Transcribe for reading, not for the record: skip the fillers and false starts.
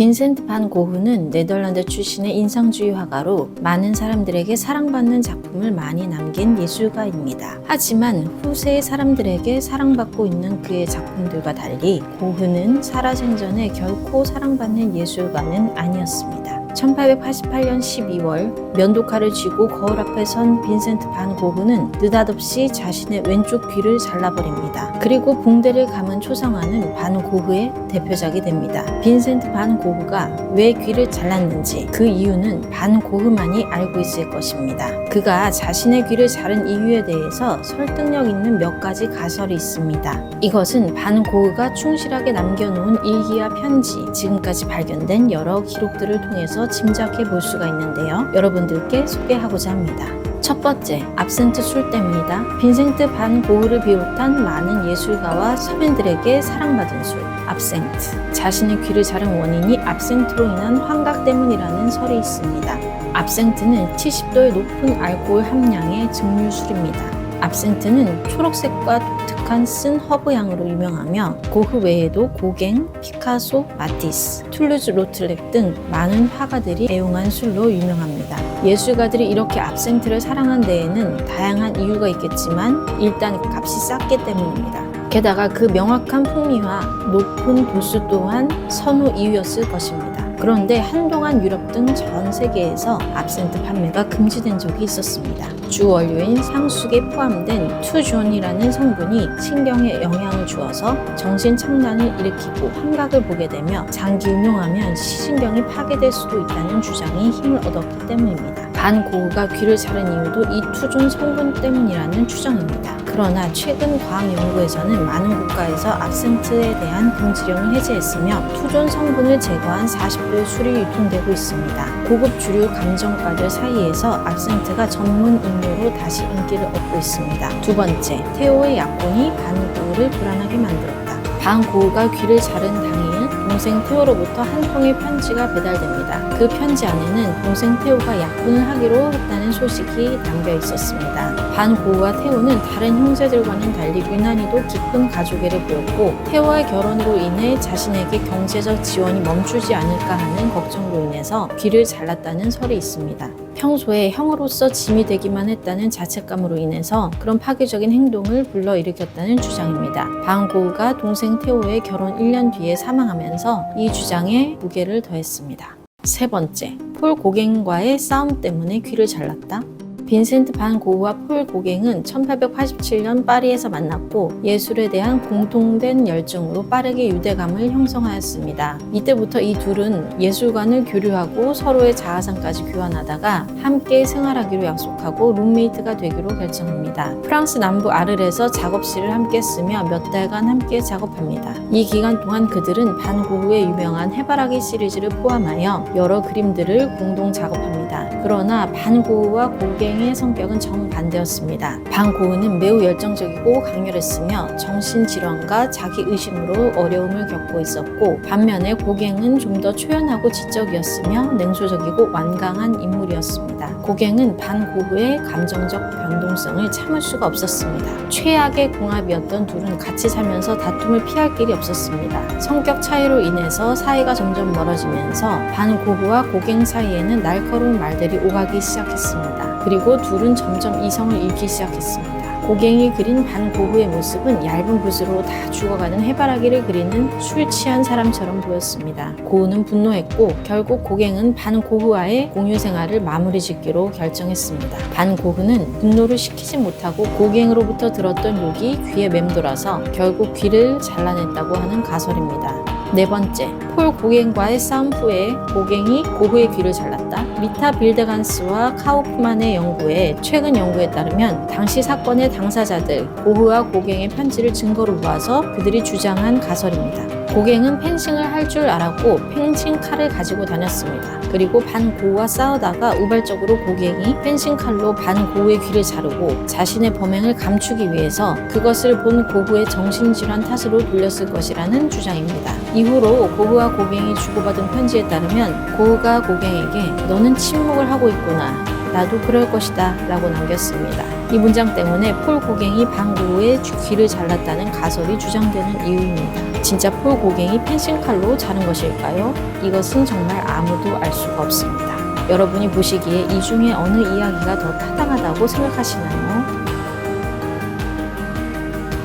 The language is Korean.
빈센트 반 고흐는 네덜란드 출신의 인상주의 화가로 많은 사람들에게 사랑받는 작품을 많이 남긴 예술가입니다. 하지만 후세의 사람들에게 사랑받고 있는 그의 작품들과 달리 고흐는 살아생전에 결코 사랑받는 예술가는 아니었습니다. 1888년 12월 면도칼을 쥐고 거울 앞에 선 빈센트 반 고흐는 느닷없이 자신의 왼쪽 귀를 잘라버립니다. 그리고 붕대를 감은 초상화는 반 고흐의 대표작이 됩니다. 빈센트 반 고흐가 왜 귀를 잘랐는지 그 이유는 반 고흐만이 알고 있을 것입니다. 그가 자신의 귀를 자른 이유에 대해서 설득력 있는 몇 가지 가설이 있습니다. 이것은 반 고흐가 충실하게 남겨놓은 일기와 편지, 지금까지 발견된 여러 기록들을 통해서 짐작해 볼 수가 있는데요. 여러분들께 소개하고자 합니다. 첫 번째, 압센트 술 때문이다. 빈센트 반 고흐를 비롯한 많은 예술가와 서민들에게 사랑받은 술, 압센트. 자신의 귀를 자른 원인이 압센트로 인한 환각 때문이라는 설이 있습니다. 압센트는 70도의 높은 알코올 함량의 증류술입니다. 압센트는 초록색과 독특한 쓴 허브향으로 유명하며 고흐 외에도 고갱, 피카소, 마티스, 툴루즈 로틀렉 등 많은 화가들이 애용한 술로 유명합니다. 예술가들이 이렇게 압센트를 사랑한 데에는 다양한 이유가 있겠지만 일단 값이 쌌기 때문입니다. 게다가 그 명확한 풍미와 높은 도수 또한 선호 이유였을 것입니다. 그런데 한동안 유럽 등 전 세계에서 압센트 판매가 금지된 적이 있었습니다. 주 원료인 상수기에 포함된 투존이라는 성분이 신경에 영향을 주어서 정신 착란을 일으키고 환각을 보게 되며 장기 음용하면 시신경이 파괴될 수도 있다는 주장이 힘을 얻었기 때문입니다. 반 고흐가 귀를 자른 이유도 이 투존 성분 때문이라는 추정입니다. 그러나 최근 과학 연구에서는 많은 국가에서 압센트에 대한 금지령을 해제했으며 투존 성분을 제거한 40도의 술이 유통되고 있습니다. 고급 주류 감정가들 사이에서 압센트가 전문 음료로 다시 인기를 얻고 있습니다. 두 번째, 테오의 약혼이 반 고흐를 불안하게 만들었다. 반 고흐가 귀를 자른 당일 동생 테오로부터 한 통의 편지가 배달됩니다. 그 편지 안에는 동생 테오가 약혼을 하기로 했다는 소식이 담겨 있었습니다. 반 고흐와 테오는 다른 형제들과는 달리 유난히도 깊은 가족애를 보였고 테오와의 결혼으로 인해 자신에게 경제적 지원이 멈추지 않을까 하는 걱정으로 인해서 귀를 잘랐다는 설이 있습니다. 평소에 형으로서 짐이 되기만 했다는 자책감으로 인해서 그런 파괴적인 행동을 불러일으켰다는 주장입니다. 반 고흐가 동생 테오의 결혼 1년 뒤에 사망하면서 이 주장에 무게를 더했습니다. 세 번째, 폴 고갱과의 싸움 때문에 귀를 잘랐다. 빈센트 반 고흐와 폴 고갱은 1887년 파리에서 만났고 예술에 대한 공통된 열정으로 빠르게 유대감을 형성하였습니다. 이때부터 이 둘은 예술관을 교류하고 서로의 자아상까지 교환하다가 함께 생활하기로 약속하고 룸메이트가 되기로 결정합니다. 프랑스 남부 아르에서 작업실을 함께 쓰며 몇 달간 함께 작업합니다. 이 기간 동안 그들은 반 고흐의 유명한 해바라기 시리즈를 포함하여 여러 그림들을 공동 작업합니다. 그러나 반 고흐와 고갱 의 성격은 정반대였습니다. 반 고흐는 매우 열정적이고 강렬했으며 정신질환과 자기의심으로 어려움을 겪고 있었고 반면에 고갱은 좀 더 초연하고 지적이었으며 냉소적이고 완강한 인물이었습니다. 고갱은 반 고흐의 감정적 변동성을 참을 수가 없었습니다. 최악의 궁합이었던 둘은 같이 살면서 다툼을 피할 길이 없었습니다. 성격 차이로 인해서 사이가 점점 멀어지면서 반 고흐와 고갱 사이에는 날카로운 말들이 오가기 시작했습니다. 그리고 둘은 점점 이성을 잃기 시작했습니다. 고갱이 그린 반 고흐의 모습은 얇은 붓으로 다 죽어가는 해바라기를 그리는 술 취한 사람처럼 보였습니다. 고흐는 분노했고 결국 고갱은 반 고흐와의 공유 생활을 마무리 짓기로 결정했습니다. 반 고흐는 분노를 식히지 못하고 고갱으로부터 들었던 욕이 귀에 맴돌아서 결국 귀를 잘라냈다고 하는 가설입니다. 네 번째, 폴 고갱과의 싸움 후에 고갱이 고흐의 귀를 잘랐다. 리타 빌데간스와 카우프만의 연구에 최근 연구에 따르면 당시 사건의 당사자들 고흐와 고갱의 편지를 증거로 모아서 그들이 주장한 가설입니다. 고갱은 펜싱을 할 줄 알았고 펜싱 칼을 가지고 다녔습니다. 그리고 반 고흐와 싸우다가 우발적으로 고갱이 펜싱 칼로 반 고흐의 귀를 자르고 자신의 범행을 감추기 위해서 그것을 본 고흐의 정신질환 탓으로 돌렸을 것이라는 주장입니다. 이후로 고흐와 고갱이 주고받은 편지에 따르면 고흐가 고갱에게 너는 침묵을 하고 있구나. 나도 그럴 것이다 라고 남겼습니다. 이 문장 때문에 폴 고갱이 방구의 귀를 잘랐다는 가설이 주장되는 이유입니다. 진짜 폴 고갱이 펜싱칼로 자른 것일까요? 이것은 정말 아무도 알 수가 없습니다. 여러분이 보시기에 이 중에 어느 이야기가 더 타당하다고 생각하시나요?